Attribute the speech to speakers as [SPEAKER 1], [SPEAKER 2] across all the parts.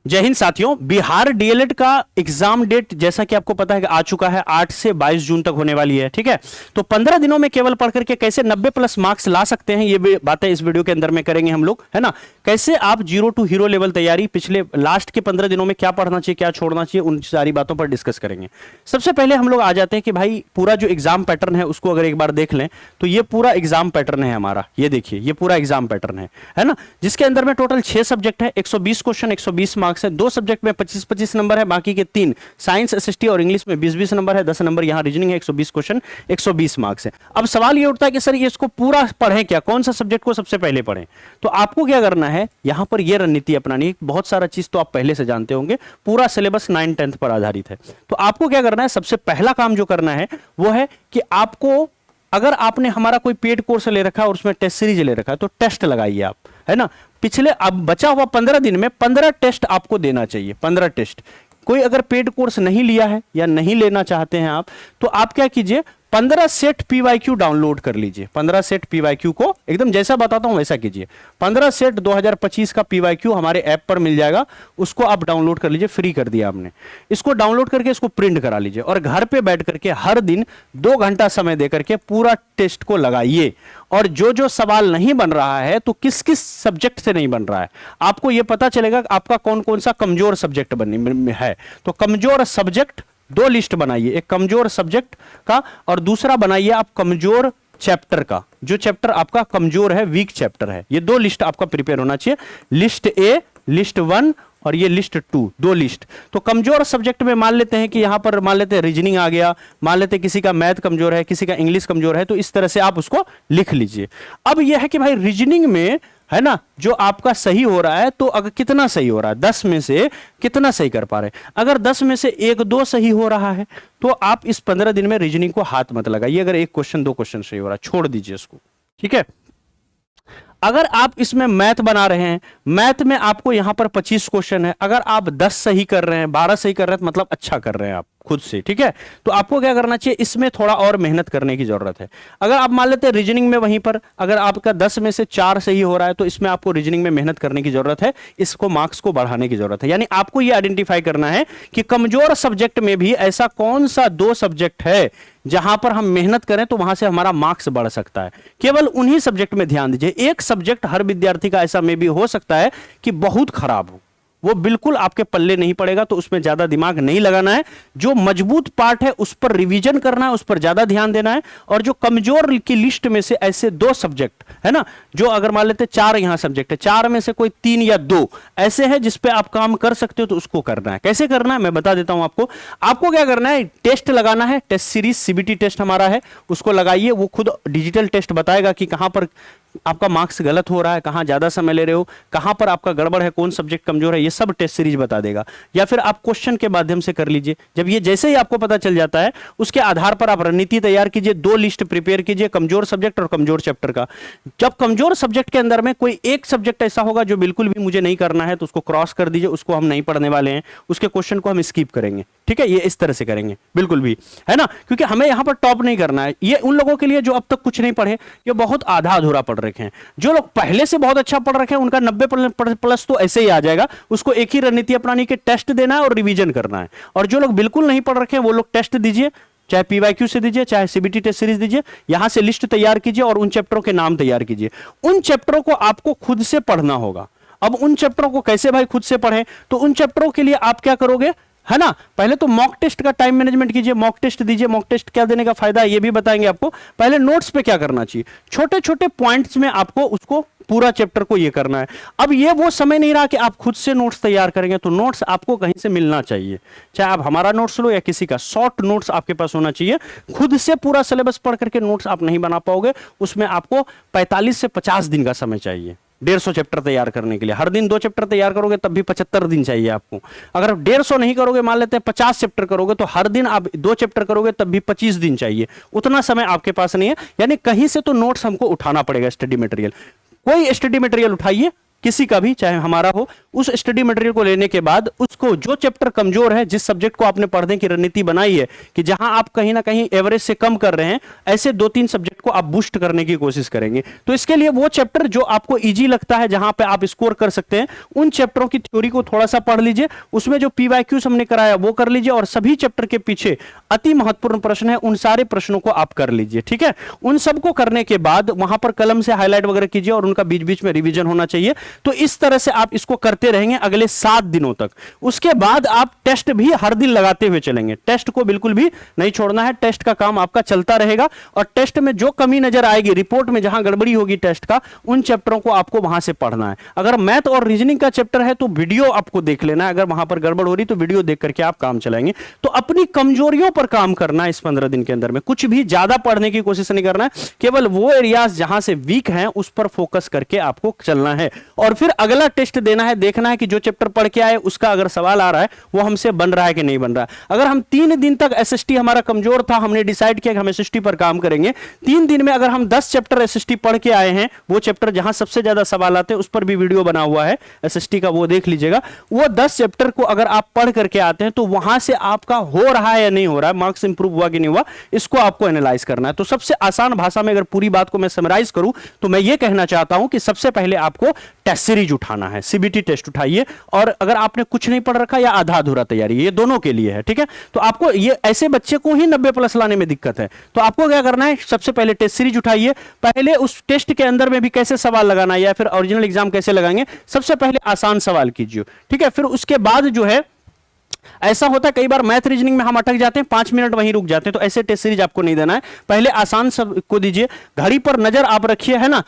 [SPEAKER 1] जय हिंद साथियों, बिहार डीएलएड का एग्जाम डेट जैसा कि आपको पता है कि आ चुका है, 8 से 22 जून तक होने वाली है। ठीक है, तो 15 दिनों में केवल पढ़ करके कैसे 90 प्लस मार्क्स ला सकते हैं, ये बातें इस वीडियो के अंदर में करेंगे हम लोग, है ना। कैसे आप जीरो टू हीरो लेवल तैयारी, पिछले लास्ट के 15 दिनों में क्या पढ़ना चाहिए, क्या छोड़ना चाहिए, उन सारी बातों पर डिस्कस करेंगे। सबसे पहले हम लोग आ जाते हैं कि भाई पूरा जो एग्जाम पैटर्न है उसको अगर एक बार देख लें तो ये पूरा एग्जाम पैटर्न है हमारा। ये देखिए, ये पूरा एग्जाम पैटर्न है ना, जिसके अंदर में टोटल 6 सब्जेक्ट है, 120 क्वेश्चन, 120 मार्क्स है। 2 सब्जेक्ट में 25-25 नंबर है, बाकी के 3 साइंस, एसएसटी और इंग्लिश में 20-20 नंबर है, 10 नंबर यहां रीजनिंग है, 120 क्वेश्चन, 120 मार्क्स है। अब सवाल ये उठता है कि सर ये इसको पूरा पढ़ें क्या, कौन सा सब्जेक्ट को सबसे पहले पढ़ें। तो आपको क्या करना है, यहां पर ये रणनीति अपनानी है। बहुत सारा चीज तो आप पहले से जानते होंगे, पूरा सिलेबस 9-10 पर आधारित है। तो आपको क्या करना है, सबसे पहला काम जो करना है वो है कि आपको, अगर आपने हमारा कोई पेड कोर्स ले रखा है और उसमें टेस्ट सीरीज ले रखा है तो टेस्ट लगाइए आप, है ना। पिछले अब बचा हुआ 15 दिन में 15 टेस्ट आपको देना चाहिए, 15 टेस्ट। कोई अगर पेड कोर्स नहीं लिया है या नहीं लेना चाहते हैं आप, तो आप क्या कीजिए, 15 सेट पीवाईक्यू डाउनलोड कर लीजिए। 15 सेट पीवाईक्यू को एकदम जैसा बताता हूं वैसा कीजिए। 15 सेट 2025 का पीवाईक्यू हमारे ऐप पर मिल जाएगा, उसको आप डाउनलोड कर लीजिए, फ्री कर दिया हमने। इसको डाउनलोड करके इसको प्रिंट करा लीजिए और घर पे बैठ करके हर दिन 2 घंटा समय दे करके पूरा टेस्ट को लगाइए। और जो जो सवाल नहीं बन रहा है, तो किस किस सब्जेक्ट से नहीं बन रहा है, आपको यह पता चलेगा आपका कौन कौन सा कमजोर सब्जेक्ट बनने है। तो कमजोर सब्जेक्ट 2 लिस्ट बनाइए, एक कमजोर सब्जेक्ट का और दूसरा बनाइए आप कमजोर चैप्टर का। जो चैप्टर आपका कमजोर है, वीक चैप्टर है, ये 2 लिस्ट आपका प्रिपेयर होना चाहिए। लिस्ट ए, लिस्ट 1 और ये लिस्ट 2, 2 लिस्ट। तो कमजोर सब्जेक्ट में मान लेते हैं कि यहां पर मान लेते हैं रीजनिंग आ गया, मान लेते हैं किसी का मैथ कमजोर है, किसी का इंग्लिश कमजोर है, तो इस तरह से आप उसको लिख लीजिए। अब यह है कि भाई रीजनिंग में, है ना, जो आपका सही हो रहा है, तो अगर कितना सही हो रहा है, 10 में से कितना सही कर पा रहे हैं। अगर 10 में से 1-2 सही हो रहा है तो आप इस 15 दिन में रीजनिंग को हाथ मत लगाइए। अगर 1 क्वेश्चन 2 क्वेश्चन सही हो रहा है, छोड़ दीजिए इसको, ठीक है। अगर आप इसमें मैथ बना रहे हैं, मैथ में आपको यहां पर 25 क्वेश्चन है, अगर आप 10 सही कर रहे हैं, 12 सही कर रहे हैं, तो मतलब अच्छा कर रहे हैं आप खुद से, ठीक है। तो आपको क्या करना चाहिए, इसमें थोड़ा और मेहनत करने की जरूरत है। अगर आप मान लेते हैं रीजनिंग में वहीं पर अगर आपका 10 में से 4 सही हो रहा है, तो इसमें आपको रीजनिंग में मेहनत करने की जरूरत है, इसको मार्क्स को बढ़ाने की जरूरत है। यानी आपको यह आइडेंटिफाई करना है कि कमजोर सब्जेक्ट में भी ऐसा कौन सा 2 सब्जेक्ट है जहां पर हम मेहनत करें तो वहां से हमारा मार्क्स बढ़ सकता है। केवल उन्हीं सब्जेक्ट में ध्यान दीजिए। एक सब्जेक्ट हर विद्यार्थी का ऐसा में भी हो सकता है कि बहुत खराब हो, वो बिल्कुल आपके पल्ले नहीं पड़ेगा, तो उसमें ज्यादा दिमाग नहीं लगाना है। जो मजबूत पार्ट है उस पर रिवीजन करना है, उस पर ज्यादा ध्यान देना है। और जो कमजोर की लिस्ट में से ऐसे 2 सब्जेक्ट है ना, जो अगर मान लेते 4 यहां सब्जेक्ट है, 4 में से कोई 3 या 2 ऐसे हैं जिस पे आप काम कर सकते हो, तो उसको करना है। कैसे करना है मैं बता देता हूं आपको। आपको क्या करना है, टेस्ट लगाना है, टेस्ट सीरीज सीबीटी टेस्ट हमारा है, उसको लगाइए। वो खुद डिजिटल टेस्ट बताएगा कि कहां पर आपका मार्क्स गलत हो रहा है, कहां ज्यादा समय ले रहे हो, कहां पर आपका गड़बड़ है, कौन सब्जेक्ट कमजोर है, ये सब टेस्ट सीरीज बता देगा। या फिर आप क्वेश्चन के माध्यम से कर लीजिए। जब ये जैसे ही आपको पता चल जाता है, उसके आधार पर आप रणनीति तैयार कीजिए। 2 लिस्ट प्रिपेयर कीजिए, कमजोर सब्जेक्ट और कमजोर चैप्टर का। जब कमजोर सब्जेक्ट के अंदर में कोई एक सब्जेक्ट ऐसा होगा जो बिल्कुल भी मुझे नहीं करना है, तो उसको क्रॉस कर दीजिए, उसको हम नहीं पढ़ने वाले हैं, उसके क्वेश्चन को हम स्किप करेंगे, ठीक है। ये इस तरह से करेंगे बिल्कुल भी, है ना, क्योंकि हमें यहां पर टॉप नहीं करना है। ये उन लोगों के लिए जो अब तक कुछ नहीं पढ़े, ये बहुत आधा अधूरा पढ़ रखे हैं। जो लोग पहले से बहुत अच्छा पढ़ रखे हैं, उनका 90 प्लस तो ऐसे ही आ जाएगा। उसको एक ही रणनीति अपनानी के टेस्ट देना है और रिवीजन करना है। और जो लोग बिल्कुल नहीं पढ़ रखे हैं, वो लोग टेस्ट दीजिए, चाहे पीवाईक्यू से दीजिए, चाहे सीबीटी टेस्ट सीरीज दीजिए। यहां से लिस्ट तैयार कीजिए और उन चैप्टरों के नाम तैयार कीजिए। उन चैप्टरों को आपको खुद से पढ़ना होगा। अब उन चैप्टरों को कैसे भाई खुद से पढ़ें, तो उन चैप्टरों के लिए आप क्या करोगे, है ना, पहले तो मॉक टेस्ट का टाइम मैनेजमेंट कीजिए, मॉक टेस्ट दीजिए। मॉक टेस्ट क्या देने का फायदा है ये भी बताएंगे आपको। पहले नोट्स पे क्या करना चाहिए, छोटे छोटे पॉइंट्स में आपको उसको पूरा चैप्टर को ये करना है। अब ये वो समय नहीं रहा कि आप खुद से नोट्स तैयार करेंगे, तो नोट्स आपको कहीं से मिलना चाहिए। चाहे आप हमारा नोट्स लो या किसी का, शॉर्ट नोट्स आपके पास होना चाहिए। खुद से पूरा सिलेबस पढ़ करके नोट्स आप नहीं बना पाओगे, उसमें आपको 45 से 50 दिन का समय चाहिए 150 चैप्टर तैयार करने के लिए। हर दिन 2 चैप्टर तैयार करोगे तब भी 75 दिन चाहिए आपको। अगर आप 150 नहीं करोगे, मान लेते हैं 50 चैप्टर करोगे, तो हर दिन आप 2 चैप्टर करोगे तब भी 25 दिन चाहिए। उतना समय आपके पास नहीं है, यानी कहीं से तो नोट्स हमको उठाना पड़ेगा। स्टडी मटेरियल, कोई स्टडी मटेरियल उठाइए, किसी का भी, चाहे हमारा हो, उस स्टडी मटेरियल को लेने के बाद उसको जो चैप्टर कमजोर है, जिस सब्जेक्ट को आपने पढ़ने की रणनीति बनाई है कि जहां आप कहीं ना कहीं एवरेज से कम कर रहे हैं, ऐसे 2-3 सब्जेक्ट को आप बूस्ट करने की कोशिश करेंगे। तो इसके लिए वो चैप्टर जो आपको इजी लगता है, जहां पे आप स्कोर कर सकते हैं, उन चैप्टरों की थ्योरी को थोड़ा सा पढ़ लीजिए, उसमें जो पीवाईक्यूज हमने कराया वो कर लीजिए, और सभी चैप्टर के पीछे अति महत्वपूर्ण प्रश्न है, उन सारे प्रश्नों को आप कर लीजिए। ठीक है, उन सबको करने के बाद वहां पर कलम से हाईलाइट वगैरह कीजिए और उनका बीच बीच में रिवीजन होना चाहिए। तो इस तरह से आप इसको करते रहेंगे अगले 7 दिनों तक। उसके बाद आप टेस्ट भी हर दिन लगाते हुए चलेंगे, टेस्ट को बिल्कुल भी नहीं छोड़ना है, टेस्ट का काम आपका चलता रहेगा। और टेस्ट में जो कमी नजर आएगी, रिपोर्ट में जहां गड़बड़ी होगी टेस्ट का, उन चैप्टरों को आपको वहां से पढ़ना है। अगर मैथ और रीजनिंग का चैप्टर है तो वीडियो आपको देख लेना है, अगर वहां पर गड़बड़ हो रही तो वीडियो देख करके आप काम चलाएंगे। तो अपनी कमजोरियों पर काम करना है इस 15 दिन के अंदर में, कुछ भी ज्यादा पढ़ने की कोशिश नहीं करना है, केवल वो एरियाज जहां से वीक हैं उस पर फोकस करके आपको चलना है। और फिर अगला टेस्ट देना है, देखना है कि जो चैप्टर पढ़ के आए उसका अगर सवाल आ रहा है वो हमसे बन रहा है कि नहीं बन रहा है। अगर हम 3 दिन तक एसएसटी हमारा कमजोर था, हमने डिसाइड किया कि हम एसएसटी पर काम करेंगे, 3 दिन में अगर हम 10 चैप्टर एसएसटी पढ़ के आए हैं, वो चैप्टर जहां सबसे ज्यादा सवाल आते हैं उस पर भी वीडियो बना हुआ है एसएसटी का, वो देख लीजिएगा। वो 10 चैप्टर को अगर आप पढ़ करके आते हैं तो वहां से आपका हो रहा है या नहीं हो रहा है, मार्क्स इंप्रूव हुआ कि नहीं हुआ, इसको आपको एनालाइज करना है। तो सबसे आसान भाषा में अगर पूरी बात को मैं समराइज करूं तो मैं ये कहना चाहता हूं कि सबसे पहले आपको टेस्ट सीरीज उठाना है, सीबीटी टेस्ट उठाइए। और अगर आपने कुछ नहीं पढ़ रखा या आधा अधूरा तैयारी, ये दोनों के लिए है। ठीक है, तो आपको ये ऐसे बच्चे को ही 90+ लाने में दिक्कत है, तो आपको क्या करना है, सबसे पहले टेस्ट सीरीज उठाइए। पहले उस टेस्ट के अंदर में भी कैसे सवाल लगाना है या फिर ओरिजिनल एग्जाम कैसे लगाएंगे, सबसे पहले आसान सवाल कीजिए। ठीक है, फिर उसके बाद जो है, ऐसा होता है कई बार मैथ रीजनिंग में हम अटक जाते हैं, 5 मिनट वहीं रुक जाते हैं, तो ऐसे टेस्ट सीरीज आपको नहीं देना है, पहले आसान सब को दीजिए। घड़ी पर नजर आप रखिए, है ना,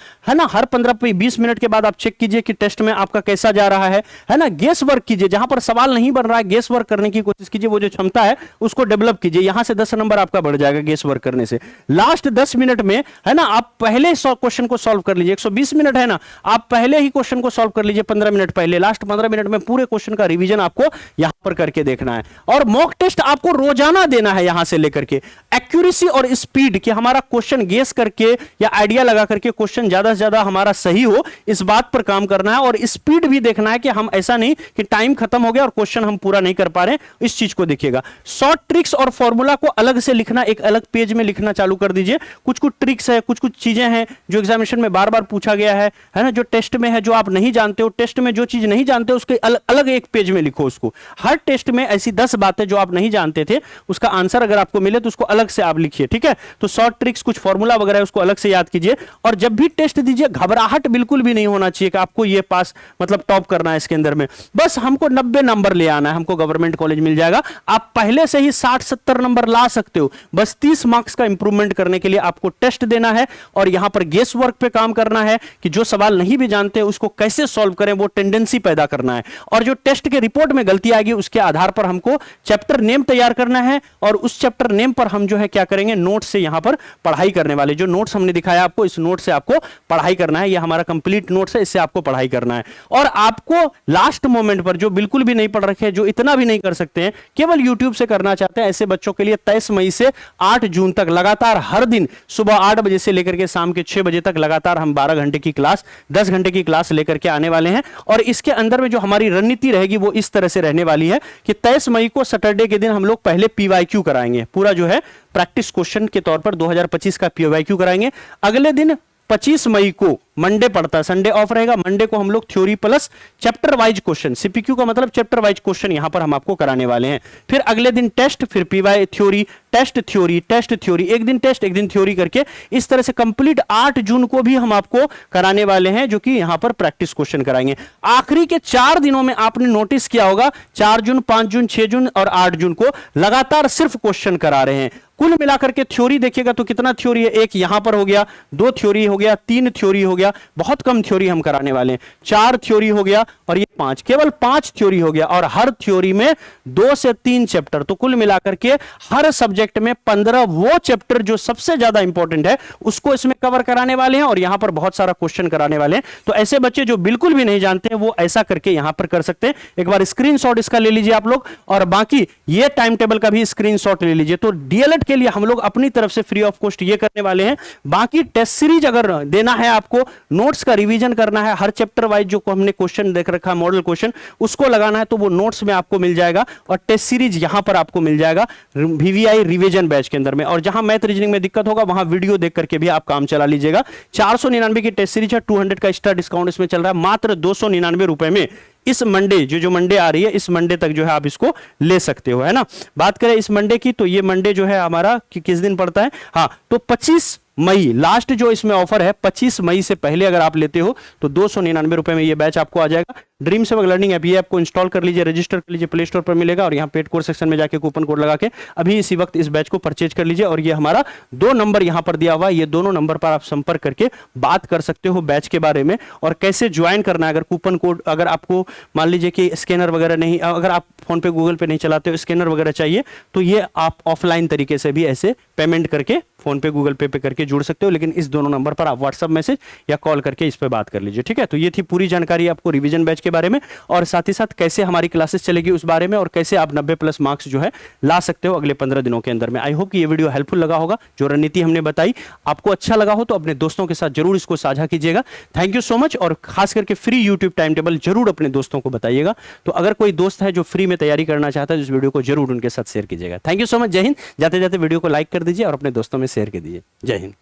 [SPEAKER 1] हर 15-20 मिनट के बाद आप चेक कीजिए कि टेस्ट में आपका कैसा जा रहा है ना। गेस वर्क कीजिए, जहां पर सवाल नहीं बन रहा है गेस वर्क करने की कोशिश कीजिए, वो जो क्षमता है उसको डेवलप कीजिए, यहां से 10 नंबर आपका बढ़ जाएगा गेस वर्क करने से। लास्ट 10 मिनट में, है ना, आप पहले क्वेश्चन को सॉल्व कर लीजिए, 120 मिनट है ना, आप पहले ही क्वेश्चन को सॉल्व कर लीजिए 15 मिनट पहले। लास्ट 15 मिनट में पूरे क्वेश्चन का रिवीजन आपको यहां पर करके देखना है। और मॉक टेस्ट आपको रोजाना देना है, यहां से लेकर के एक्यूरेसी और स्पीड, कि हमारा क्वेश्चन गेस करके या आइडिया लगा करके क्वेश्चन ज्यादा से ज्यादा हमारा सही हो, इस बात पर काम करना है। और स्पीड भी देखना है कि हम ऐसा नहीं कि टाइम खत्म हो गया और क्वेश्चन हम पूरा नहीं कर पा रहे, इस चीज को देखिएगा। शॉर्ट ट्रिक्स और फॉर्मूला को अलग से लिखना, एक अलग पेज में लिखना चालू कर दीजिए। कुछ कुछ ट्रिक्स है, कुछ कुछ चीजें हैं जो एग्जामिनेशन में बार बार पूछा गया है ना, जो टेस्ट में है, जो आप नहीं जानते हो, टेस्ट में जो चीज नहीं जानते उसके अलग एक पेज में लिखो उसको। हर टेस्ट में ऐसी 10 बातें जो आप नहीं जानते थे, उसका आंसर अगर आपको मिले तो उसको अलग से आप लिखिए। ठीक है, तो शॉर्ट ट्रिक्स, कुछ फॉर्मूला वगैरह उसको अलग से याद कीजिए। और जब भी टेस्ट दीजिए, घबराहट बिल्कुल भी नहीं होना चाहिए कि आपको ये पास मतलब टॉप करना है इसके अंदर में, बस हमको 90 नंबर ले आना है, हमको गवर्नमेंट कॉलेज मिल जाएगा। आप पहले से ही 60-70 नंबर ला सकते हो, बस 30 मार्क्स का इंप्रूवमेंट करने के लिए आपको टेस्ट देना है। और यहां पर गेस वर्क पे काम करना है कि जो सवाल नहीं भी जानते उसको कैसे सॉल्व करें, वो टेंडेंसी पैदा करना है। और जो टेस्ट के रिपोर्ट में गलती आएगी उसके आधार पर हमको चैप्टर नेम तैयार करना है, और उस चैप्टर नेम पर हम जो है क्या करेंगे, नोट से यहां पर पढ़ाई करने वाले, जो नोट्स हमने दिखाया आपको, इस नोट से आपको पढ़ाई करना है। यह हमारा कंप्लीट नोट्स है, इससे आपको पढ़ाई करना है। और आपको लास्ट मोमेंट पर, जो बिल्कुल भी नहीं पढ़ रखे, जो इतना भी नहीं कर सकते हैं, केवल यूट्यूब से करना चाहते हैं, ऐसे बच्चों के लिए 23 मई से 8 जून तक लगातार हर दिन सुबह 8 बजे से लेकर के शाम के 6 बजे तक लगातार हम 12 घंटे की क्लास, 10 घंटे की क्लास लेकर के आने वाले हैं। और इसके अंदर में जो हमारी रणनीति रहेगी वो इस तरह से रहने वाली है कि 23 मई को सैटरडे के दिन हम लोग पहले पीवाईक्यू कराएंगे, पूरा जो है प्रैक्टिस क्वेश्चन के तौर पर 2025 का पीवाईक्यू कराएंगे। अगले दिन 25 मई को मंडे पड़ता है, संडे ऑफ रहेगा, मंडे को हम लोग theory plus chapter wise question, CPQ का मतलब चैप्टर वाइज क्वेश्चन यहां पर हम आपको कराने वाले हैं। फिर अगले दिन टेस्ट, फिर PY theory, test theory, test theory, एक दिन टेस्ट एक दिन थ्योरी करके इस तरह से कंप्लीट 8 जून को भी हम आपको कराने वाले हैं, जो कि यहां पर प्रैक्टिस क्वेश्चन कराएंगे। आखिरी के 4 दिनों में आपने नोटिस किया होगा, 4 जून, 5 जून, 6 जून और 8 जून को लगातार सिर्फ क्वेश्चन करा रहे हैं। कुल मिलाकर के थ्योरी देखिएगा तो कितना थ्योरी है, एक यहां पर हो गया, 2 थ्योरी हो गया, 3 थ्योरी हो गया, बहुत कम थ्योरी हम कराने वाले हैं, 4 थ्योरी हो गया, और ये 5, केवल 5 थ्योरी हो गया और हर थ्योरी में 2 से 3 चैप्टर, तो कुल मिलाकर के हर सब्जेक्ट में 15 वो चैप्टर जो सबसे ज्यादा इंपॉर्टेंट है उसको इसमें कवर कराने वाले हैं और यहां पर बहुत सारा क्वेश्चन कराने वाले हैं। तो ऐसे बच्चे जो बिल्कुल भी नहीं जानते हैं वो ऐसा करके यहां पर कर सकते हैं। एक बार स्क्रीनशॉट इसका ले लीजिए आप लोग और बाकी ये टाइम टेबल का भी स्क्रीनशॉट ले लीजिए। तो डीएलएड के लिए हम लोग अपनी तरफ से फ्री ऑफ कॉस्ट ये करने वाले हैं। बाकी टेस्ट सीरीज अगर देना है आपको, नोट्स का रिवीजन करना है, हर चैप्टर वाइज जो हमने क्वेश्चन देख रखा है मॉडल क्वेश्चन उसको लगाना है तो वो नोट्स में आपको मिल जाएगा और टेस्ट सीरीज यहां पर आपको मिल जाएगा वीवीआई रिवीजन बैच के अंदर में। और जहां मैथ रीजनिंग में दिक्कत होगा वहां वीडियो देख करके भी आप काम चला लीजिएगा। 499 की टेस्ट सीरीज है, 200 का एक्स्ट्रा डिस्काउंट इसमें चल रहा है, मात्र 299 रुपए में इस मंडे जो मंडे आ रही है इस मंडे तक जो है आप इसको ले सकते हो, है ना। बात करें इस मंडे की तो ये मंडे जो है हमारा किस दिन पड़ता है, हाँ तो 25 मई लास्ट जो इसमें ऑफर है। 25 मई से पहले अगर आप लेते हो तो 299 रुपए में ये बैच आपको आ जाएगा। ड्रीम सेवक लर्निंग ऐप, ये आपको इंस्टॉल कर लीजिए, रजिस्टर कर लीजिए, प्ले स्टोर पर मिलेगा और यहाँ पेड कोर्स सेक्शन में जाके कूपन कोड लगा के अभी इसी वक्त इस बैच को परचेज कर लीजिए। और ये हमारा 2 नंबर यहाँ पर दिया हुआ है, ये दोनों नंबर पर आप संपर्क करके बात कर सकते हो बैच के बारे में और कैसे ज्वाइन करना है। अगर कूपन कोड, अगर आपको मान लीजिए कि स्कैनर वगैरह नहीं, अगर आप फोन पे गूगल पे नहीं चलाते हो, स्कैनर वगैरह चाहिए तो ये आप ऑफलाइन तरीके से भी ऐसे पेमेंट करके फोन पे गूगल पे करके जुड़ सकते हो। लेकिन इस दोनों नंबर पर आप व्हाट्सएप मैसेज या कॉल करके इस पे बात कर लीजिए, ठीक है। तो ये थी पूरी जानकारी आपको रिवीजन बैच के बारे में और साथ ही साथ कैसे हमारी क्लासेस चलेगी उस बारे में और कैसे आप 90+ मार्क्स जो है ला सकते हो अगले 15 दिनों के अंदर में। आई होप कि ये वीडियो हेल्पफुल लगा होगा। जो रणनीति हमने बताई आपको अच्छा लगा हो तो अपने दोस्तों के साथ जरूर इसको साझा कीजिएगा। Thank you so much. और खास करके फ्री यूट्यूब टाइम टेबल जरूर अपने दोस्तों को बताइएगा। तो अगर कोई दोस्त है जो फ्री में तैयारी करना चाहता है तो इस वीडियो को जरूर उनके साथ शेयर कीजिएगा। Thank you so much. जय हिंद। जाते जाते वीडियो को लाइक कर दीजिए और अपने दोस्तों में शेयर कर दीजिए। जय हिंद।